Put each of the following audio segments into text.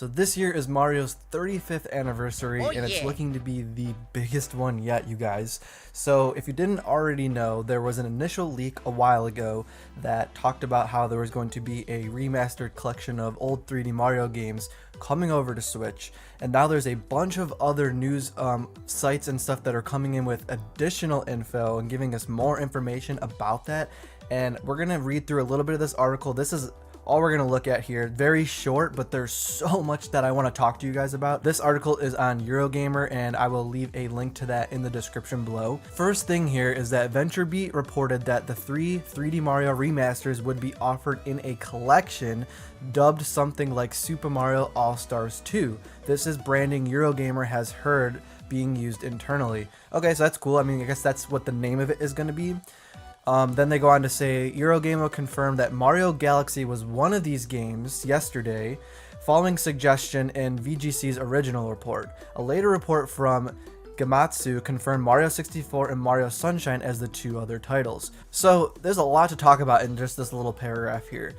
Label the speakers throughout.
Speaker 1: So this year is Mario's 35th anniversary, and it's looking to be the biggest one yet, you guys. So if you didn't already know, there was an initial leak a while ago that talked about how there was going to be a remastered collection of old 3D Mario games coming over to Switch, and now there's a bunch of other news sites and stuff that are coming in with additional info and giving us more information about that. And we're gonna read through a little bit of this article. This is all we're going to look at here. Very short, but there's so much that I want to talk to you guys about. This article is on Eurogamer, and I will leave a link to that in the description below. First thing here is that VentureBeat reported that the 3D Mario remasters would be offered in a collection dubbed something like Super Mario All-Stars 2. This is branding Eurogamer has heard being used internally. Okay, so that's cool. I mean, I guess that's what the name of it is going to be. Then they go on to say, Eurogamer confirmed that Mario Galaxy was one of these games yesterday, following suggestion in VGC's original report. A later report from Gamatsu confirmed Mario 64 and Mario Sunshine as the two other titles. So there's a lot to talk about in just this little paragraph here.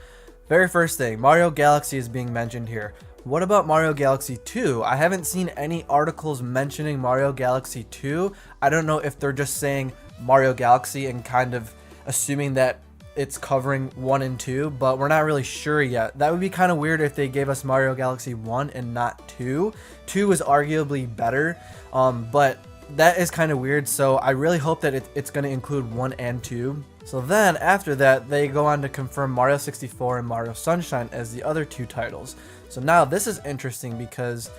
Speaker 1: Very first thing, Mario Galaxy is being mentioned here. What about Mario Galaxy 2? I haven't seen any articles mentioning Mario Galaxy 2. I don't know if they're just saying Mario Galaxy and kind of assuming that it's covering 1 and 2, but we're not really sure yet. That would be kind of weird if they gave us Mario Galaxy 1 and not 2. 2 is arguably better, but that is kind of weird, so I really hope that it's going to include 1 and 2. So then after that, they go on to confirm Mario 64 and Mario Sunshine as the other two titles. So now this is interesting because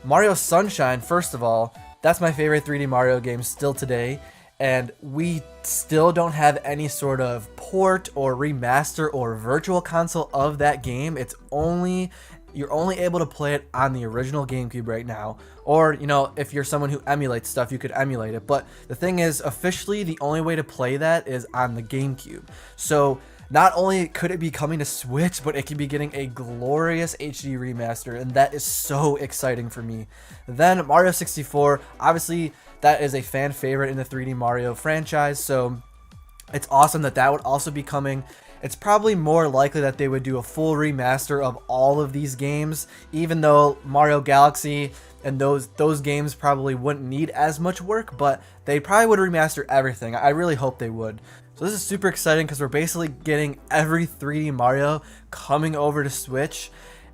Speaker 1: Mario Sunshine, first of all, that's my favorite 3D Mario game still today. And we still don't have any sort of port or remaster or virtual console of that game. You're only able to play it on the original GameCube right now. Or, you know, if you're someone who emulates stuff, you could emulate it. But the thing is, officially, the only way to play that is on the GameCube. So not only could it be coming to Switch, but it could be getting a glorious HD remaster, and that is so exciting for me. Then Mario 64, obviously that is a fan favorite in the 3D Mario franchise, so it's awesome that that would also be coming. It's probably more likely that they would do a full remaster of all of these games, even though Mario Galaxy and those games probably wouldn't need as much work, but they probably would remaster everything. I really hope they would. So this is super exciting because we're basically getting every 3D Mario coming over to Switch.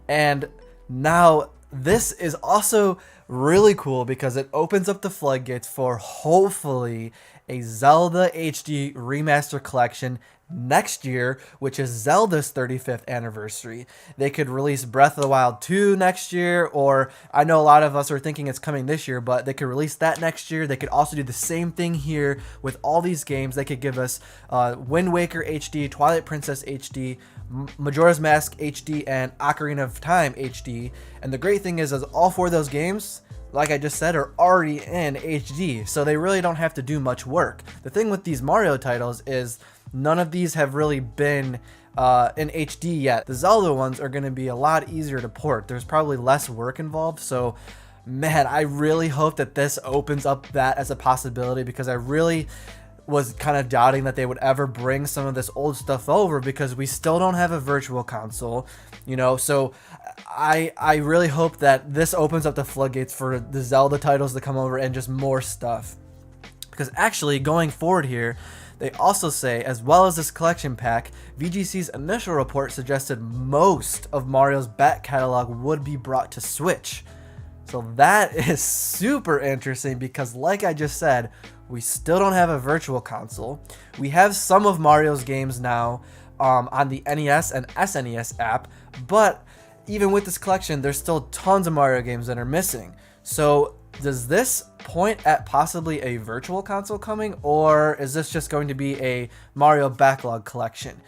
Speaker 1: And now this is also really cool because it opens up the floodgates for hopefully a Zelda HD remaster collection next year, which is Zelda's 35th anniversary. They could release Breath of the Wild 2 next year, or I know a lot of us are thinking it's coming this year, but they could release that next year. They could also do the same thing here with all these games. They could give us Wind Waker HD, Twilight Princess HD, Majora's Mask HD, and Ocarina of Time HD. And the great thing is all four of those games, like I just said, are already in HD, so they really don't have to do much work. The thing with these Mario titles is none of these have really been in HD yet. The Zelda ones are going to be a lot easier to port. There's probably less work involved, so man, I really hope that this opens up that as a possibility, because I really was kind of doubting that they would ever bring some of this old stuff over because we still don't have a virtual console, you know. So I really hope that this opens up the floodgates for the Zelda titles to come over and just more stuff. Because actually, going forward here, they also say, as well as this collection pack, VGC's initial report suggested most of Mario's back catalog would be brought to Switch. So that is super interesting because, like I just said, we still don't have a virtual console. We have some of Mario's games now on the NES and SNES app, but even with this collection, there's still tons of Mario games that are missing. So does this point at possibly a virtual console coming, or is this just going to be a Mario backlog collection?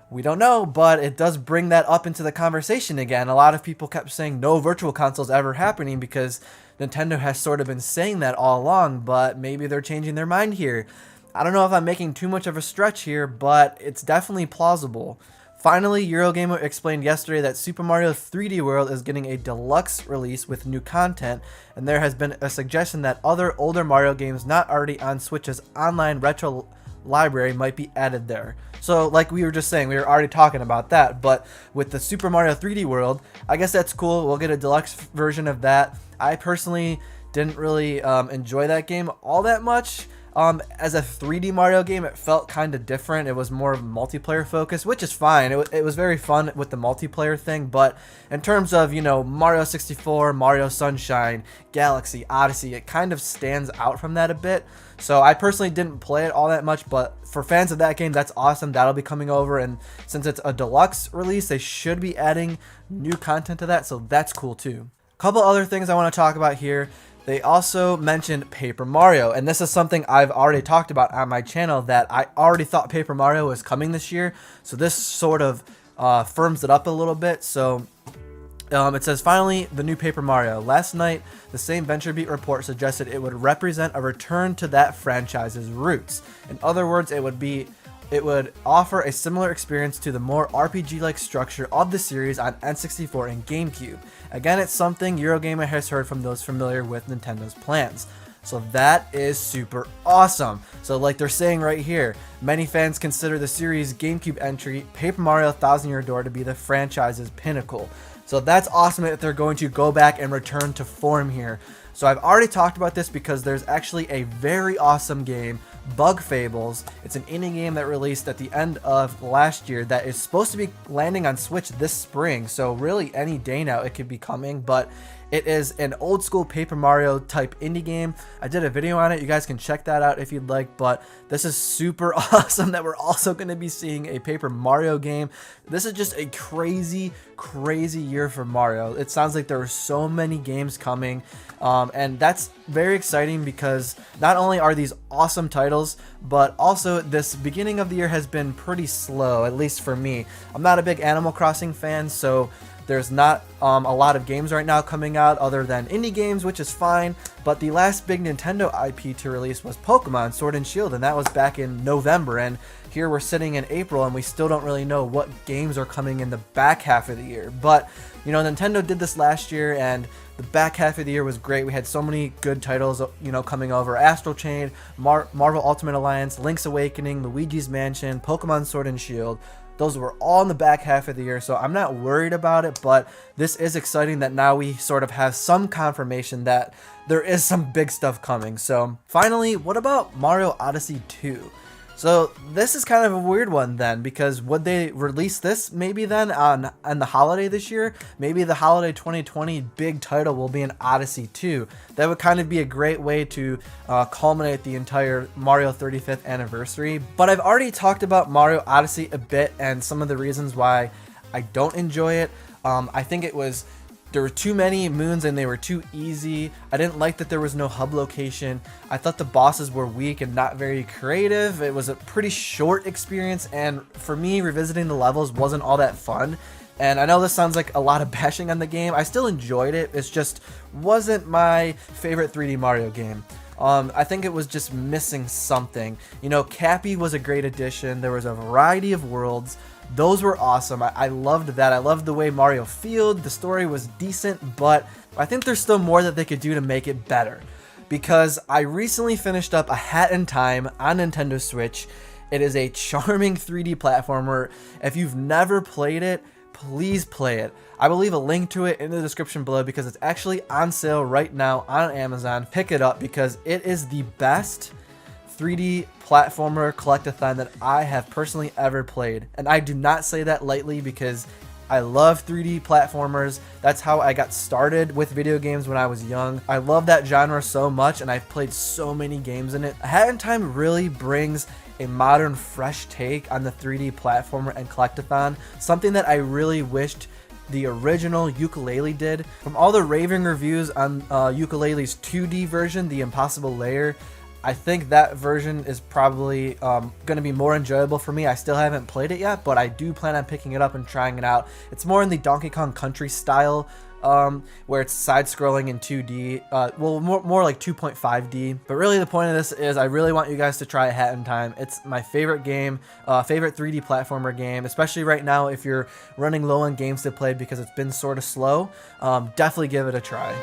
Speaker 1: We don't know, but it does bring that up into the conversation again. A lot of people kept saying no virtual consoles ever happening because Nintendo has sort of been saying that all along, but maybe they're changing their mind here. I don't know if I'm making too much of a stretch here, but it's definitely plausible. Finally, Eurogamer explained yesterday that Super Mario 3D World is getting a deluxe release with new content, and there has been a suggestion that other older Mario games not already on Switch's online retro library might be added there. So like we were just saying, we were already talking about that, but with the Super Mario 3D World, I guess that's cool. We'll get a deluxe version of that. I personally didn't really enjoy that game all that much. As a 3D Mario game, it felt kind of different. It was more multiplayer focused, which is fine. It was very fun with the multiplayer thing, but in terms of, you know, Mario 64, Mario Sunshine, Galaxy, Odyssey, it kind of stands out from that a bit. So I personally didn't play it all that much, but for fans of that game, that's awesome. That'll be coming over, and since it's a deluxe release, they should be adding new content to that, so that's cool too. A couple other things I want to talk about here. They also mentioned Paper Mario, and this is something I've already talked about on my channel, that I already thought Paper Mario was coming this year, so this sort of firms it up a little bit. So it says, finally, the new Paper Mario. Last night, the same VentureBeat report suggested it would represent a return to that franchise's roots. In other words, it would offer a similar experience to the more RPG-like structure of the series on N64 and GameCube. Again, it's something Eurogamer has heard from those familiar with Nintendo's plans. So that is super awesome. So like they're saying right here, many fans consider the series' GameCube entry, Paper Mario Thousand Year Door, to be the franchise's pinnacle. So that's awesome that they're going to go back and return to form here. So I've already talked about this because there's actually a very awesome game, Bug Fables. It's an indie game that released at the end of last year that is supposed to be landing on Switch this spring. So really any day now it could be coming, but it is an old school Paper Mario type indie game. I did a video on it. You guys can check that out if you'd like, but this is super awesome that we're also going to be seeing a Paper Mario game. This is just a crazy year for Mario. It sounds like there are so many games coming, and that's very exciting because not only are these awesome titles, but also this beginning of the year has been pretty slow, at least for me. I'm not a big Animal Crossing fan, so there's not a lot of games right now coming out other than indie games, which is fine, but the last big Nintendo IP to release was Pokemon Sword and Shield, and that was back in November, and here we're sitting in April and we still don't really know what games are coming in the back half of the year. But, you know, Nintendo did this last year and the back half of the year was great. We had so many good titles, you know, coming over. Astral Chain, Marvel Ultimate Alliance, Link's Awakening, Luigi's Mansion, Pokemon Sword and Shield. Those were all in the back half of the year, so I'm not worried about it, but this is exciting that now we sort of have some confirmation that there is some big stuff coming. So finally, what about Mario Odyssey 2? So this is kind of a weird one then, because would they release this maybe then on the holiday this year? Maybe the holiday 2020 big title will be an Odyssey 2. That would kind of be a great way to culminate the entire Mario 35th anniversary. But I've already talked about Mario Odyssey a bit and some of the reasons why I don't enjoy it. I think there were too many moons and they were too easy. I didn't like that there was no hub location. I thought the bosses were weak and not very creative. It was a pretty short experience, and for me, revisiting the levels wasn't all that fun. And I know this sounds like a lot of bashing on the game. I still enjoyed it. It just wasn't my favorite 3D Mario game. I think it was just missing something. You know, Cappy was a great addition. There was a variety of worlds. Those were awesome. I loved that. I loved the way Mario felt. The story was decent, but I think there's still more that they could do to make it better. Because I recently finished up A Hat in Time on Nintendo Switch. It is a charming 3D platformer. If you've never played it, please play it. I will leave a link to it in the description below because it's actually on sale right now on Amazon. Pick it up because it is the best 3D platformer collectathon that I have personally ever played. And I do not say that lightly because I love 3D platformers. That's how I got started with video games when I was young. I love that genre so much and I've played so many games in it. A Hat in Time really brings a modern, fresh take on the 3D platformer and collectathon, something that I really wished the original Yooka-Laylee did. From all the raving reviews on Yooka-Laylee's 2D version, The Impossible Layer, I think that version is probably going to be more enjoyable for me. I still haven't played it yet, but I do plan on picking it up and trying it out. It's more in the Donkey Kong Country style, where it's side-scrolling in 2D, well, more like 2.5D. But really the point of this is I really want you guys to try A Hat in Time. It's my favorite game, favorite 3D platformer game, especially right now if you're running low on games to play because it's been sort of slow. Definitely give it a try.